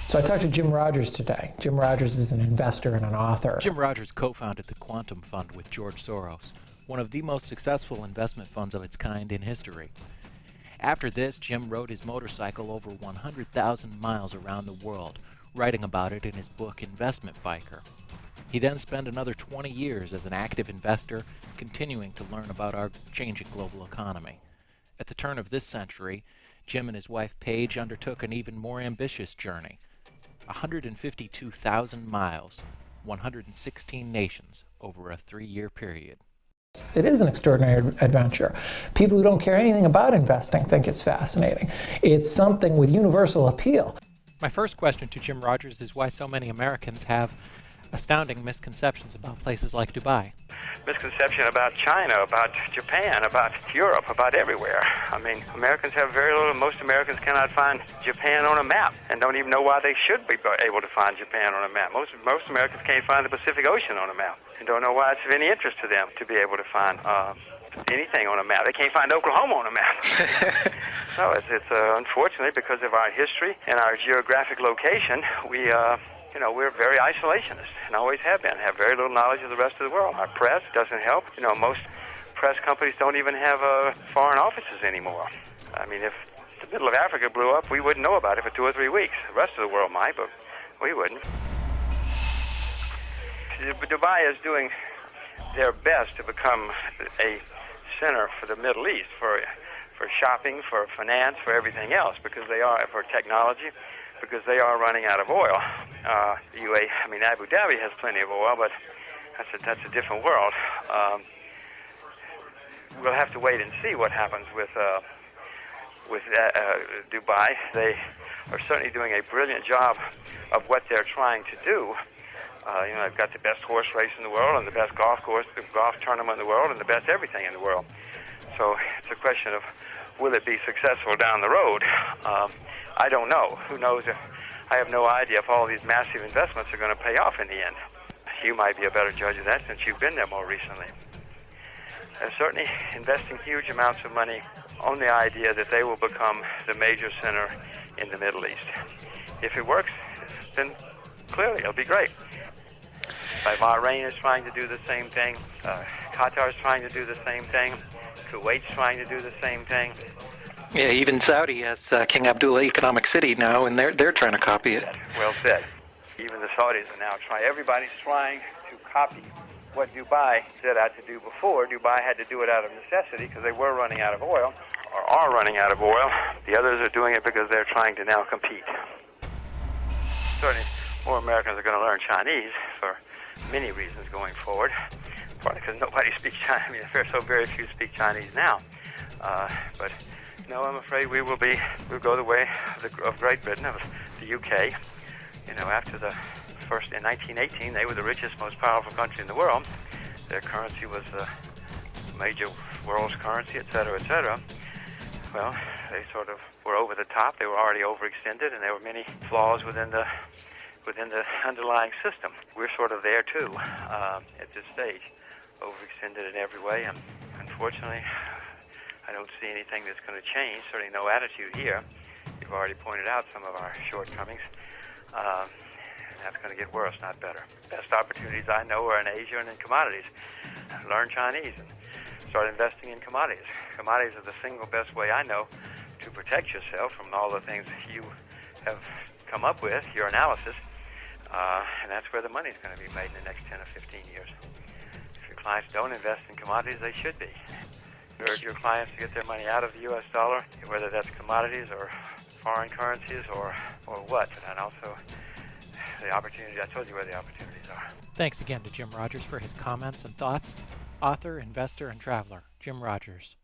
So I talked to Jim Rogers today. Jim Rogers is an investor and an author. Jim Rogers co-founded the Quantum Fund with George Soros, one of the most successful investment funds of its kind in history. After this, Jim rode his motorcycle over 100,000 miles around the world, writing about it in his book Investment Biker. He then spent another 20 years as an active investor, continuing to learn about our changing global economy. At the turn of this century, Jim and his wife Paige undertook an even more ambitious journey. 152,000 miles, 116 nations over a 3-year period. It is an extraordinary adventure. People who don't care anything about investing think it's fascinating. It's something with universal appeal. My first question to Jim Rogers is why so many Americans have astounding misconceptions about places like Dubai. Misconception about China, about Japan, about Europe, about everywhere. I mean, Americans have very little. Most Americans cannot find Japan on a map and don't even know why they should be able to find Japan on a map. Most Americans can't find the Pacific Ocean on a map and don't know why it's of any interest to them to be able to find anything on a map. They can't find Oklahoma on a map. So it's unfortunately, because of our history and our geographic location, we're very isolationist and always have been, have very little knowledge of the rest of the world. Our press doesn't help. Most press companies don't even have foreign offices anymore. I mean, if the middle of Africa blew up, we wouldn't know about it for 2 or 3 weeks. The rest of the world might, but we wouldn't. Dubai is doing their best to become a center for the Middle East, for shopping, for finance, for everything else, because they are, for technology, because they are running out of oil. Abu Dhabi has plenty of oil, but that's a different world. We'll have to wait and see what happens with Dubai. They are certainly doing a brilliant job of what they're trying to do. They've got the best horse race in the world, and the best golf tournament in the world, and the best everything in the world. So it's a question of, will it be successful down the road? I don't know. Who knows? I have no idea if all these massive investments are going to pay off in the end. You might be a better judge of that since you've been there more recently. They're certainly investing huge amounts of money on the idea that they will become the major center in the Middle East. If it works, then clearly it'll be great. Bahrain is trying to do the same thing. Qatar is trying to do the same thing. Kuwait's trying to do the same thing. Yeah, even Saudi has King Abdullah Economic City now, and they're trying to copy it. Well said. Even the Saudis are now trying. Everybody's trying to copy what Dubai set out to do before. Dubai had to do it out of necessity because they were running out of oil, or are running out of oil. The others are doing it because they're trying to now compete. Certainly, more Americans are going to learn Chinese for many reasons going forward. Partly because nobody speaks Chinese. I mean, so very few speak Chinese now. But no, I'm afraid we'll go the way of Great Britain, of the UK. After the first, in 1918, they were the richest, most powerful country in the world. Their currency was the major world's currency, et cetera, et cetera. Well, they sort of were over the top. They were already overextended, and there were many flaws within the underlying system. We're sort of there too at this stage, overextended in every way, and unfortunately, I don't see anything that's going to change, certainly no attitude here. You've already pointed out some of our shortcomings. That's going to get worse, not better. Best opportunities I know are in Asia and in commodities. Learn Chinese and start investing in commodities. Commodities are the single best way I know to protect yourself from all the things you have come up with, your analysis, and that's where the money's going to be made in the next 10 or 15 years. If your clients don't invest in commodities, they should be. Urge your clients to get their money out of the U.S. dollar, whether that's commodities or foreign currencies or what. And also the opportunity, I told you where the opportunities are. Thanks again to Jim Rogers for his comments and thoughts. Author, investor, and traveler, Jim Rogers.